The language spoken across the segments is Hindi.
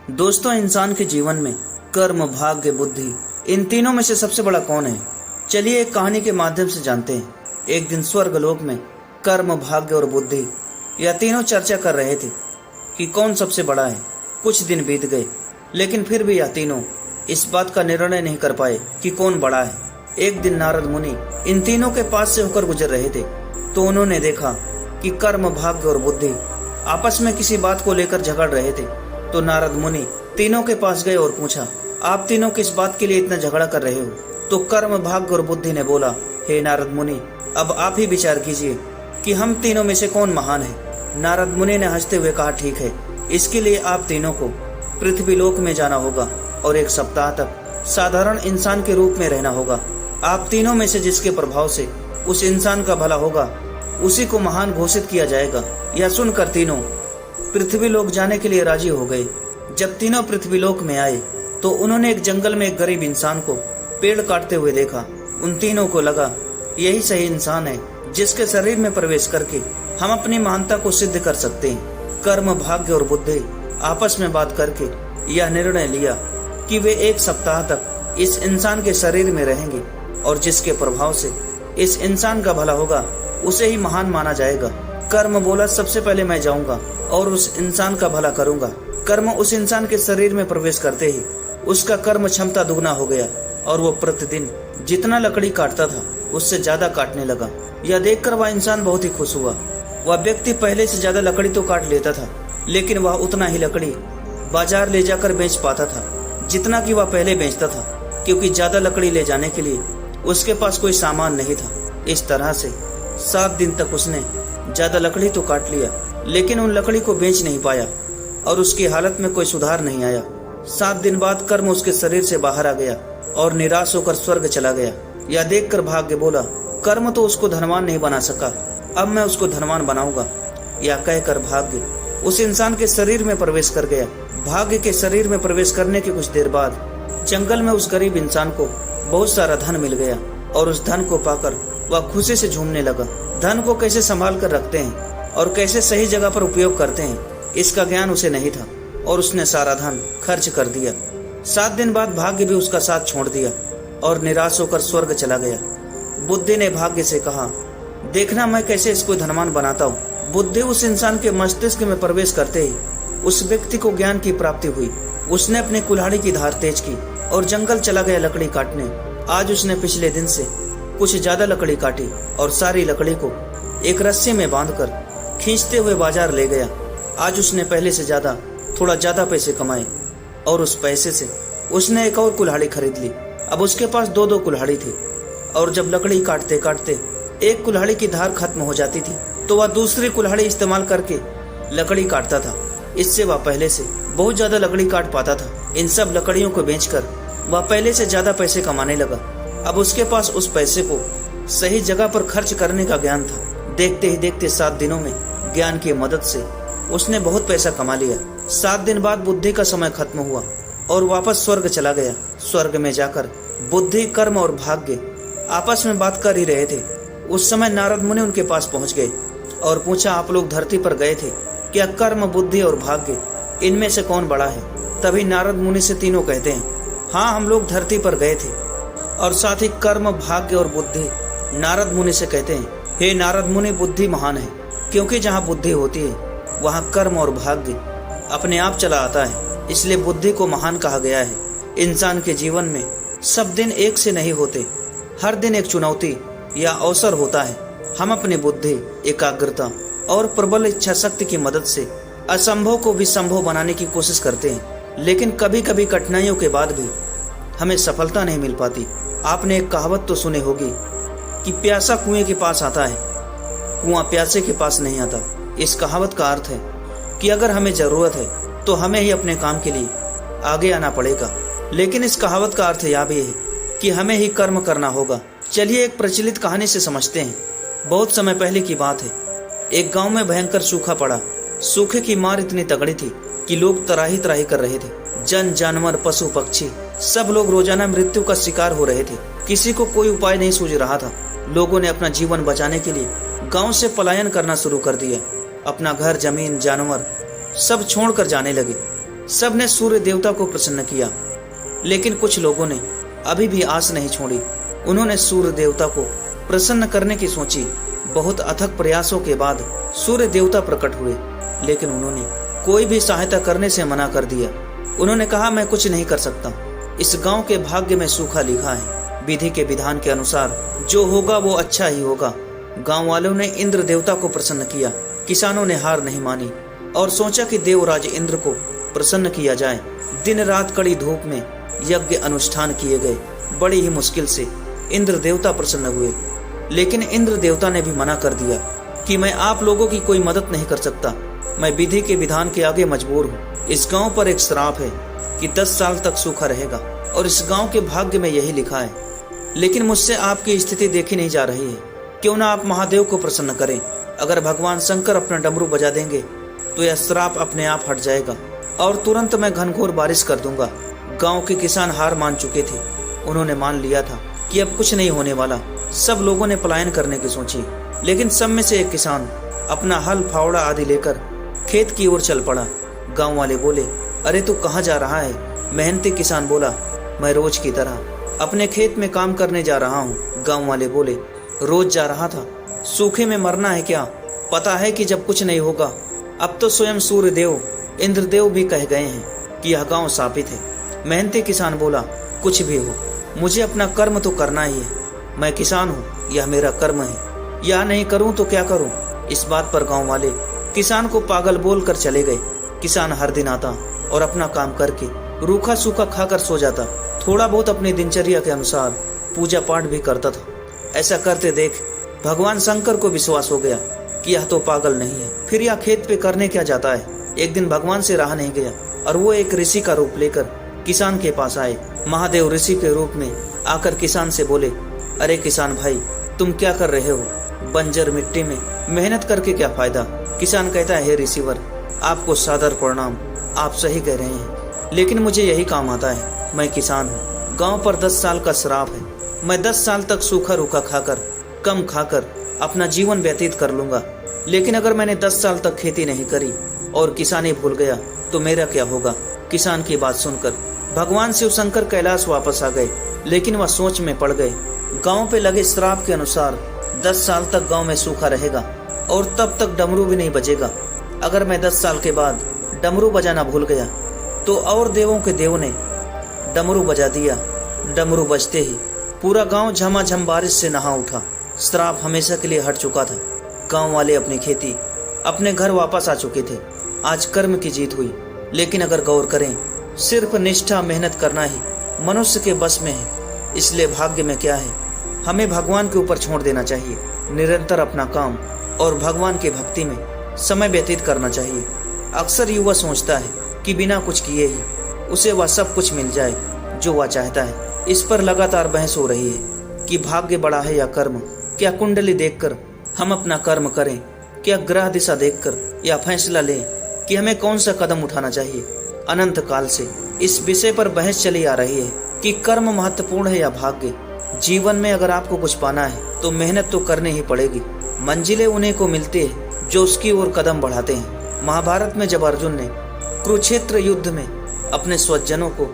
दोस्तों, इंसान के जीवन में कर्म, भाग्य, बुद्धि, इन तीनों में से सबसे बड़ा कौन है? चलिए एक कहानी के माध्यम से जानते हैं। एक दिन स्वर्गलोक में कर्म, भाग्य और बुद्धि यह तीनों चर्चा कर रहे थे कि कौन सबसे बड़ा है। कुछ दिन बीत गए, लेकिन फिर भी यह तीनों इस बात का निर्णय नहीं कर पाए कि कौन बड़ा है। एक दिन नारद मुनि इन तीनों के पास से होकर गुजर रहे थे, तो उन्होंने देखा कि कर्म, भाग्य और बुद्धि आपस में किसी बात को लेकर झगड़ रहे थे। तो नारद मुनि तीनों के पास गए और पूछा, आप तीनों किस बात के लिए इतना झगड़ा कर रहे हो? तो कर्म, भाग्य और बुद्धि ने बोला, हे नारद मुनि, अब आप ही विचार कीजिए कि हम तीनों में से कौन महान है। नारद मुनि ने हंसते हुए कहा, ठीक है, इसके लिए आप तीनों को पृथ्वी लोक में जाना होगा और एक सप्ताह तक साधारण इंसान के रूप में रहना होगा। आप तीनों में से जिसके प्रभाव से उस इंसान का भला होगा, उसी को महान घोषित किया जाएगा। यह सुनकर तीनों पृथ्वी लोक जाने के लिए राजी हो गए। जब तीनों पृथ्वी लोक में आए तो उन्होंने एक जंगल में एक गरीब इंसान को पेड़ काटते हुए देखा। उन तीनों को लगा, यही सही इंसान है जिसके शरीर में प्रवेश करके हम अपनी महानता को सिद्ध कर सकते हैं। कर्म, भाग्य और बुद्धि आपस में बात करके यह निर्णय लिया कि वे एक सप्ताह तक इस इंसान के शरीर में रहेंगे और जिसके प्रभाव से इस इंसान का भला होगा, उसे ही महान माना जाएगा। कर्म बोला, सबसे पहले मैं जाऊंगा और उस इंसान का भला करूंगा। कर्म उस इंसान के शरीर में प्रवेश करते ही उसका कर्म क्षमता दुगना हो गया और वो प्रतिदिन जितना लकड़ी काटता था उससे ज्यादा काटने लगा। यह देखकर वह इंसान बहुत ही खुश हुआ। वह व्यक्ति पहले से ज्यादा लकड़ी तो काट लेता था, लेकिन वह उतना ही लकड़ी बाजार ले जाकर बेच पाता था जितना कि वह पहले बेचता था, क्योंकि ज्यादा लकड़ी ले जाने के लिए उसके पास कोई सामान नहीं था। इस तरह से 7 दिन तक उसने ज्यादा लकड़ी तो काट लिया, लेकिन उन लकड़ी को बेच नहीं पाया और उसकी हालत में कोई सुधार नहीं आया। 7 दिन बाद कर्म उसके शरीर से बाहर आ गया और निराश होकर स्वर्ग चला गया। यह देखकर भाग्य बोला, कर्म तो उसको धनवान नहीं बना सका, अब मैं उसको धनवान बनाऊंगा। यह कहकर भाग्य उस इंसान के शरीर में प्रवेश कर गया। भाग्य के शरीर में प्रवेश करने के कुछ देर बाद जंगल में उस गरीब इंसान को बहुत सारा धन मिल गया और उस धन को पाकर वह खुशी से झूमने लगा। धन को कैसे संभाल कर रखते हैं और कैसे सही जगह पर उपयोग करते हैं, इसका ज्ञान उसे नहीं था और उसने सारा धन खर्च कर दिया। 7 दिन बाद भाग्य भी उसका साथ छोड़ दिया और निराश होकर स्वर्ग चला गया। बुद्धि ने भाग्य से कहा, देखना मैं कैसे इसको धनवान बनाता हूँ। बुद्धि उस इंसान के मस्तिष्क में प्रवेश करते ही उस व्यक्ति को ज्ञान की प्राप्ति हुई। उसने अपनी कुल्हाड़ी की धार तेज की और जंगल चला गया लकड़ी काटने। आज उसने पिछले दिन से कुछ ज्यादा लकड़ी काटी और सारी लकड़ी को एक रस्सी में बांधकर खींचते हुए बाजार ले गया। आज उसने पहले से थोड़ा ज्यादा पैसे कमाए और उस पैसे से उसने एक और कुल्हाड़ी खरीद ली। अब उसके पास 2-2 कुल्हाड़ी थी और जब लकड़ी काटते काटते एक कुल्हाड़ी की धार खत्म हो जाती थी तो वह दूसरी कुल्हाड़ी इस्तेमाल करके लकड़ी काटता था। इससे वह पहले से बहुत ज्यादा लकड़ी काट पाता था। इन सब लकड़ियों को बेचकर वह पहले से ज्यादा पैसे कमाने लगा। अब उसके पास उस पैसे को सही जगह पर खर्च करने का ज्ञान था। देखते ही देखते 7 दिनों में ज्ञान की मदद से उसने बहुत पैसा कमा लिया। 7 दिन बाद बुद्धि का समय खत्म हुआ और वापस स्वर्ग चला गया। स्वर्ग में जाकर बुद्धि, कर्म और भाग्य आपस में बात कर ही रहे थे। उस समय नारद मुनि उनके पास पहुंच गए और पूछा, आप लोग धरती पर गए थे, क्या कर्म, बुद्धि और भाग्य इनमें से कौन बड़ा है? तभी नारद मुनि से तीनों कहते हैं, हाँ, हम लोग धरती पर गए थे। और साथ ही कर्म, भाग्य और बुद्धि नारद मुनि से कहते हैं, हे नारद मुनि, बुद्धि महान है, क्योंकि जहाँ बुद्धि होती है वहाँ कर्म और भाग्य अपने आप चला आता है, इसलिए बुद्धि को महान कहा गया है। इंसान के जीवन में सब दिन एक से नहीं होते, हर दिन एक चुनौती या अवसर होता है। हम अपनी बुद्धि, एकाग्रता और प्रबल इच्छा शक्ति की मदद से असंभव को भी संभव बनाने की कोशिश करते हैं, लेकिन कभी कभी कठिनाइयों के बाद भी हमें सफलता नहीं मिल पाती। आपने एक कहावत तो सुनी होगी कि प्यासा कुएं के पास आता है, कुआं प्यासे के पास नहीं आता। इस कहावत का अर्थ है कि अगर हमें जरूरत है तो हमें ही अपने काम के लिए आगे आना पड़ेगा, लेकिन इस कहावत का अर्थ यह भी है कि हमें ही कर्म करना होगा। चलिए एक प्रचलित कहानी से समझते हैं। बहुत समय पहले की बात है, एक गांव में भयंकर सूखा पड़ा। सूखे की मार इतनी तगड़ी थी कि लोग त्राही त्राही कर रहे थे। जन, जानवर, पशु, पक्षी सब लोग रोजाना मृत्यु का शिकार हो रहे थे। किसी को कोई उपाय नहीं सूझ रहा था। लोगों ने अपना जीवन बचाने के लिए गांव से पलायन करना शुरू कर दिया। अपना घर, जमीन, जानवर सब छोड़कर जाने लगे। सबने सूर्य देवता को प्रसन्न किया, लेकिन कुछ लोगों ने अभी भी आस नहीं छोड़ी। उन्होंने सूर्य देवता को प्रसन्न करने की सोची। बहुत अथक प्रयासों के बाद सूर्य देवता प्रकट हुए, लेकिन उन्होंने कोई भी सहायता करने से मना कर दिया। उन्होंने कहा, मैं कुछ नहीं कर सकता। इस गांव के भाग्य में सूखा लिखा है। विधि के विधान के अनुसार जो होगा वो अच्छा ही होगा। गांव वालों ने इंद्र देवता को प्रसन्न किया। किसानों ने हार नहीं मानी और सोचा कि देवराज इंद्र को प्रसन्न किया जाए। दिन रात कड़ी धूप में यज्ञ अनुष्ठान किए गए। बड़ी ही मुश्किल से इंद्र देवता प्रसन्न हुए, लेकिन इंद्र देवता ने भी मना कर दिया कि मैं आप लोगों की कोई मदद नहीं कर सकता। मैं विधि के विधान के आगे मजबूर हूँ। इस गांव पर एक श्राप है कि 10 साल तक सूखा रहेगा और इस गांव के भाग्य में यही लिखा है। लेकिन मुझसे आपकी स्थिति देखी नहीं जा रही है। क्यों ना आप महादेव को प्रसन्न करें। अगर भगवान शंकर अपना डमरू बजा देंगे तो यह श्राप अपने आप हट जाएगा और तुरंत मैं घनघोर बारिश कर दूंगा। गांव के किसान हार मान चुके थे। उन्होंने मान लिया था कि अब कुछ नहीं होने वाला। सब लोगों ने पलायन करने की सोची, लेकिन सब में से एक किसान अपना हल फावड़ा आदि लेकर खेत की ओर चल पड़ा। गांव वाले बोले, अरे तू कहाँ जा रहा है? मेहनती किसान बोला, मैं रोज की तरह अपने खेत में काम करने जा रहा हूँ। गांव वाले बोले, रोज जा रहा था? सूखे में मरना है क्या? पता है कि जब कुछ नहीं होगा। अब तो स्वयं सूर्य देव इंद्रदेव भी कह गए हैं कि यह गांव शापित है। मेहनती किसान बोला, कुछ भी हो, मुझे अपना कर्म तो करना ही है। मैं किसान हूँ, यह मेरा कर्म है। यह नहीं करूँ तो क्या करूँ? इस बात पर गांव वाले किसान को पागल बोलकर चले गए। किसान हर दिन आता और अपना काम करके रूखा सूखा खाकर सो जाता। थोड़ा बहुत अपनी दिनचर्या के अनुसार पूजा पाठ भी करता था। ऐसा करते देख भगवान शंकर को विश्वास हो गया कि यह तो पागल नहीं है, फिर यह खेत पे करने क्या जाता है। एक दिन भगवान से रहा नहीं गया और वो एक ऋषि का रूप लेकर किसान के पास आए। महादेव ऋषि के रूप में आकर किसान से बोले, अरे किसान भाई, तुम क्या कर रहे हो? बंजर मिट्टी में मेहनत करके क्या फायदा? किसान कहता है, हे ऋषिवर, आपको सादर प्रणाम। आप सही कह रहे हैं, लेकिन मुझे यही काम आता है। मैं किसान हूँ। गांव पर 10 साल का श्राप है। मैं 10 साल तक सूखा रूखा खाकर, कम खाकर अपना जीवन व्यतीत कर लूंगा। लेकिन अगर मैंने 10 साल तक खेती नहीं करी और किसानी भूल गया तो मेरा क्या होगा? किसान की बात सुनकर भगवान शिव शंकर कैलाश वापस आ गए, लेकिन वह सोच में पड़ गए। गांव पे लगे श्राप के अनुसार 10 साल तक गांव में सूखा रहेगा और तब तक डमरू भी नहीं बजेगा। अगर मैं 10 साल के बाद डमरू बजाना भूल गया तो और देवों के देव ने डमरू बजा दिया। डमरू बजते ही पूरा गांव झमाझम बारिश से नहा उठा। श्राप हमेशा के लिए हट चुका था। गांव वाले अपनी खेती, अपने घर वापस आ चुके थे। आज कर्म की जीत हुई। लेकिन अगर गौर करें, सिर्फ निष्ठा मेहनत करना ही मनुष्य के बस में है। इसलिए भाग्य में क्या है, हमें भगवान के ऊपर छोड़ देना चाहिए। निरंतर अपना काम और भगवान की भक्ति में समय व्यतीत करना चाहिए। अक्सर युवा सोचता है कि बिना कुछ किए ही उसे वह सब कुछ मिल जाए जो वह चाहता है। इस पर लगातार बहस हो रही है कि भाग्य बड़ा है या कर्म। क्या कुंडली देखकर हम अपना कर्म करें, क्या ग्रह दिशा देखकर, या फैसला लें कि हमें कौन सा कदम उठाना चाहिए। अनंत काल से इस विषय पर बहस चली आ रही है कि कर्म महत्वपूर्ण है या भाग्य। जीवन में अगर आपको कुछ पाना है तो मेहनत तो करनी ही पड़ेगी। मंजिलें उन्हीं को मिलती है जो उसकी ओर कदम बढ़ाते हैं। महाभारत में जब अर्जुन ने कुरुक्षेत्र युद्ध में अपने स्वजनों को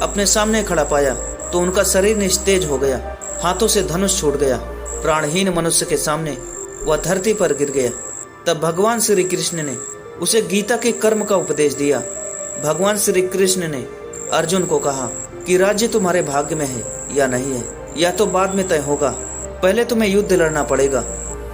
अपने सामने खड़ा पाया तो उनका शरीर निस्तेज हो गया, हाथों से धनुष छूट गया। प्राणहीन मनुष्य के सामने वह धरती पर गिर गया। तब भगवान श्री कृष्ण ने उसे गीता के कर्म का उपदेश दिया। भगवान श्री कृष्ण ने अर्जुन को कहा कि राज्य तुम्हारे भाग्य में है या नहीं है, या तो बाद में तय होगा। पहले तुम्हें युद्ध लड़ना पड़ेगा।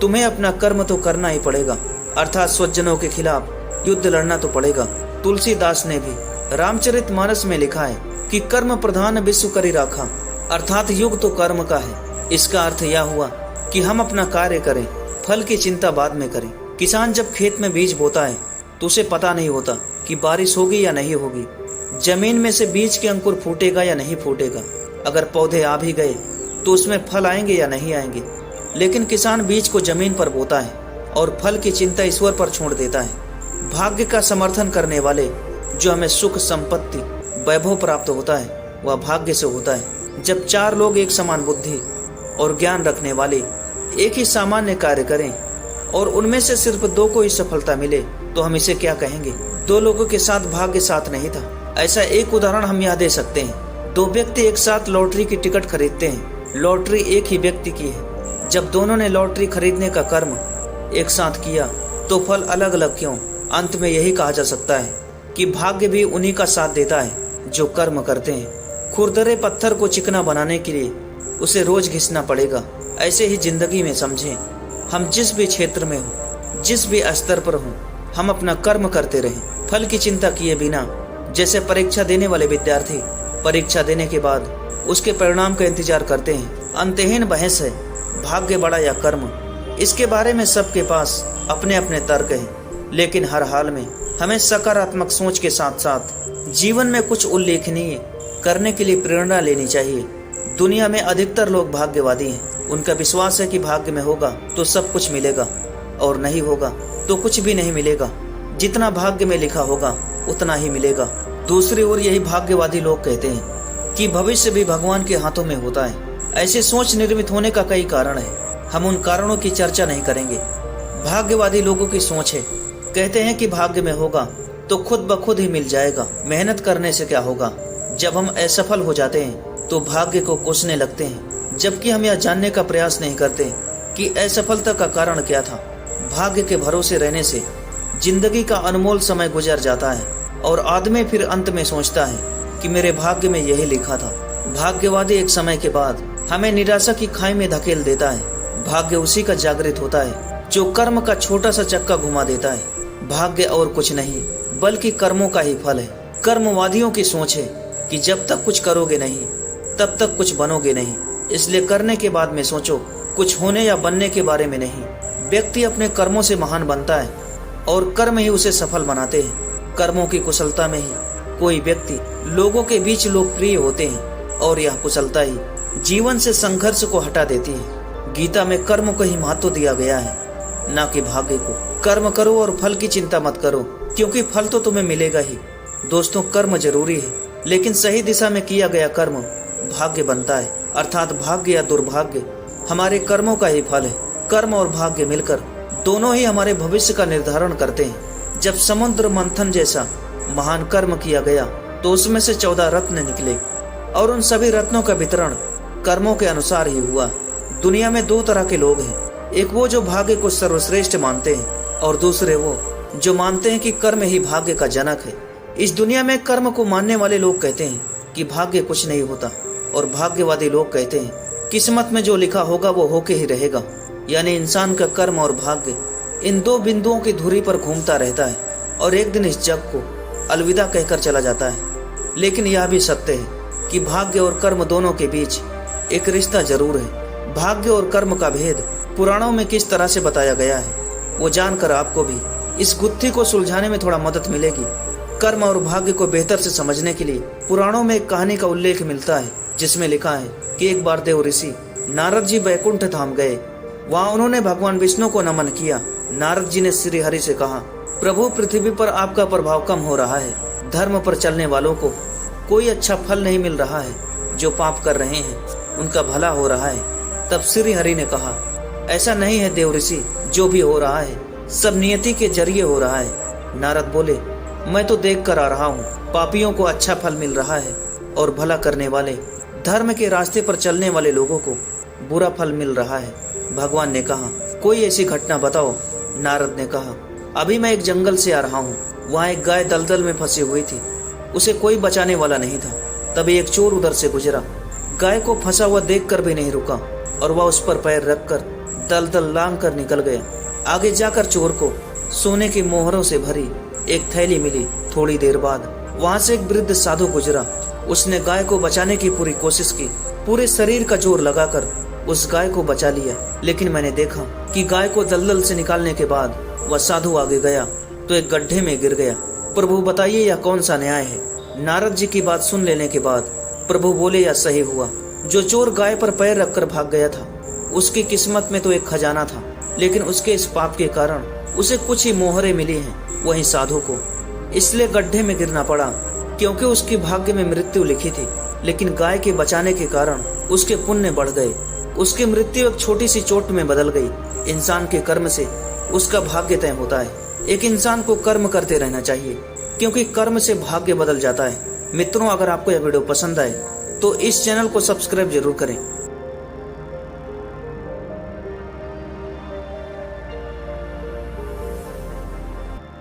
तुम्हें अपना कर्म तो करना ही पड़ेगा, अर्थात स्वजनों के खिलाफ युद्ध लड़ना तो पड़ेगा। तुलसीदास ने भी रामचरितमानस में लिखा है कि कर्म प्रधान विश्व करी राखा, अर्थात युग तो कर्म का है। इसका अर्थ यह हुआ कि हम अपना कार्य करें, फल की चिंता बाद में करें। किसान जब खेत में बीज बोता है तो उसे पता नहीं होता कि बारिश होगी या नहीं होगी, जमीन में से बीज के अंकुर फूटेगा या नहीं फूटेगा, अगर पौधे आ भी गए तो उसमें फल आएंगे या नहीं आएंगे। लेकिन किसान बीज को जमीन पर बोता है और फल की चिंता ईश्वर पर छोड़ देता है। भाग्य का समर्थन करने वाले जो हमें सुख संपत्ति वैभव प्राप्त होता है वह भाग्य से होता है। जब 4 लोग एक समान बुद्धि और ज्ञान रखने वाले एक ही सामान्य कार्य करें और उनमें से सिर्फ 2 को ही सफलता मिले तो हम इसे क्या कहेंगे? दो लोगों के साथ भाग्य साथ नहीं था। ऐसा एक उदाहरण हम यहाँ दे सकते हैं। दो व्यक्ति एक साथ लॉटरी की टिकट खरीदते हैं। लॉटरी एक ही व्यक्ति की है। जब दोनों ने लॉटरी खरीदने का कर्म एक साथ किया तो फल अलग अलग क्यों? अंत में यही कहा जा सकता है कि भाग्य भी उन्हीं का साथ देता है जो कर्म करते हैं। खुरदरे पत्थर को चिकना बनाने के लिए उसे रोज घिसना पड़ेगा। ऐसे ही जिंदगी में समझें, हम जिस भी क्षेत्र में हो, जिस भी स्तर पर हो, हम अपना कर्म करते रहें, फल की चिंता किए बिना। जैसे परीक्षा देने वाले विद्यार्थी परीक्षा देने के बाद उसके परिणाम का इंतजार करते हैं। अंतहीन बहस है, भाग्य बड़ा या कर्म। इसके बारे में सबके पास अपने अपने तर्क हैं, लेकिन हर हाल में हमें सकारात्मक सोच के साथ साथ जीवन में कुछ उल्लेखनीय करने के लिए प्रेरणा लेनी चाहिए। दुनिया में अधिकतर लोग भाग्यवादी हैं। उनका विश्वास है कि भाग्य में होगा तो सब कुछ मिलेगा और नहीं होगा तो कुछ भी नहीं मिलेगा। जितना भाग्य में लिखा होगा उतना ही मिलेगा। दूसरी ओर यही भाग्यवादी लोग कहते हैं कि भविष्य भी भगवान के हाथों में होता है। ऐसी सोच निर्मित होने का कई कारण है। हम उन कारणों की चर्चा नहीं करेंगे। भाग्यवादी लोगों की सोच है, कहते हैं कि भाग्य में होगा तो खुद ब खुद ही मिल जाएगा, मेहनत करने से क्या होगा। जब हम असफल हो जाते हैं तो भाग्य को कोसने लगते हैं, जबकि हम यह जानने का प्रयास नहीं करते कि असफलता का कारण क्या था। भाग्य के भरोसे रहने से जिंदगी का अनमोल समय गुजर जाता है और आदमी फिर अंत में सोचता है कि मेरे भाग्य में यही लिखा था। भाग्यवादी एक समय के बाद हमें निराशा की खाई में धकेल देता है। भाग्य उसी का जागृत होता है जो कर्म का छोटा सा चक्का घुमा देता है। भाग्य और कुछ नहीं बल्कि कर्मों का ही फल है। कर्मवादियों की सोच है कि जब तक कुछ करोगे नहीं तब तक कुछ बनोगे नहीं, इसलिए करने के बाद में सोचो, कुछ होने या बनने के बारे में नहीं। व्यक्ति अपने कर्मों से महान बनता है और कर्म ही उसे सफल बनाते हैं। कर्मों की कुशलता में ही कोई व्यक्ति लोगों के बीच लोकप्रिय होते हैं और यह कुशलता ही जीवन से संघर्ष को हटा देती है। गीता में कर्म को ही महत्व दिया गया है, न कि भाग्य को। कर्म करो और फल की चिंता मत करो, क्योंकि फल तो तुम्हें मिलेगा ही। दोस्तों, कर्म जरूरी है, लेकिन सही दिशा में किया गया कर्म भाग्य बनता है। अर्थात भाग्य या दुर्भाग्य हमारे कर्मों का ही फल है। कर्म और भाग्य मिलकर दोनों ही हमारे भविष्य का निर्धारण करते हैं। जब समुद्र मंथन जैसा महान कर्म किया गया तो उसमें से 14 रत्न निकले और उन सभी रत्नों का वितरण कर्मों के अनुसार ही हुआ। दुनिया में दो तरह के लोग हैं, एक वो जो भाग्य को सर्वश्रेष्ठ मानते हैं और दूसरे वो जो मानते हैं कि कर्म ही भाग्य का जनक है। इस दुनिया में कर्म को मानने वाले लोग कहते हैं कि भाग्य कुछ नहीं होता और भाग्यवादी लोग कहते हैं किस्मत में जो लिखा होगा वो होके ही रहेगा। यानी इंसान का कर्म और भाग्य इन दो बिंदुओं की धुरी पर घूमता रहता है और एक दिन इस जग को अलविदा कहकर चला जाता है। लेकिन यह भी सत्य है कि भाग्य और कर्म दोनों के बीच एक रिश्ता जरूर है। भाग्य और कर्म का भेद पुराणों में किस तरह से बताया गया है वो जानकर आपको भी इस गुत्थी को सुलझाने में थोड़ा मदद मिलेगी। कर्म और भाग्य को बेहतर से समझने के लिए पुराणों में एक कहानी का उल्लेख मिलता है जिसमें लिखा है कि एक बार देव ऋषि नारद जी बैकुंठ धाम गए। वहाँ उन्होंने भगवान विष्णु को नमन किया। नारद जी ने श्री हरि से कहा, प्रभु, पृथ्वी पर आपका प्रभाव कम हो रहा है। धर्म पर चलने वालों को कोई अच्छा फल नहीं मिल रहा है, जो पाप कर रहे हैं उनका भला हो रहा है। तब श्री हरि ने कहा, ऐसा नहीं है देव ऋषि, जो भी हो रहा है सब नियति के जरिए हो रहा है। नारद बोले, मैं तो देख कर आ रहा हूँ, पापियों को अच्छा फल मिल रहा है और भला करने वाले धर्म के रास्ते पर चलने वाले लोगों को बुरा फल मिल रहा है। भगवान ने कहा, कोई ऐसी घटना बताओ। नारद ने कहा, अभी मैं एक जंगल से आ रहा हूँ, वहाँ एक गाय दलदल में फंसी हुई थी, उसे कोई बचाने वाला नहीं था। तभी एक चोर उधर से गुजरा, गाय को फंसा हुआ देखकर भी नहीं रुका और वह उस पर पैर रखकर दलदल लांग कर निकल गया। आगे जाकर चोर को सोने की मोहरों से भरी एक थैली मिली। थोड़ी देर बाद वहाँ से एक वृद्ध साधु गुजरा। उसने गाय को बचाने की पूरी कोशिश की, पूरे शरीर का जोर लगाकर उस गाय को बचा लिया। लेकिन मैंने देखा कि गाय को दलदल से निकालने के बाद वह साधु आगे गया तो एक गड्ढे में गिर गया। प्रभु, बताइए यह कौन सा न्याय है। नारद जी की बात सुन लेने के बाद प्रभु बोले, यह सही हुआ। जो चोर गाय पर पैर रखकर भाग गया था उसकी किस्मत में तो एक खजाना था, लेकिन उसके इस पाप के कारण उसे कुछ ही मोहरे मिली हैं। वहीं साधु को इसलिए गड्ढे में गिरना पड़ा क्योंकि उसकी भाग्य में मृत्यु लिखी थी, लेकिन गाय के बचाने के कारण उसके पुण्य बढ़ गए। उसकी मृत्यु एक छोटी सी चोट में बदल गई। इंसान के कर्म से उसका भाग्य तय होता है। एक इंसान को कर्म करते रहना चाहिए, क्योंकि कर्म से भाग्य बदल जाता है। मित्रों, अगर आपको यह वीडियो पसंद आए तो इस चैनल को सब्सक्राइब जरूर करें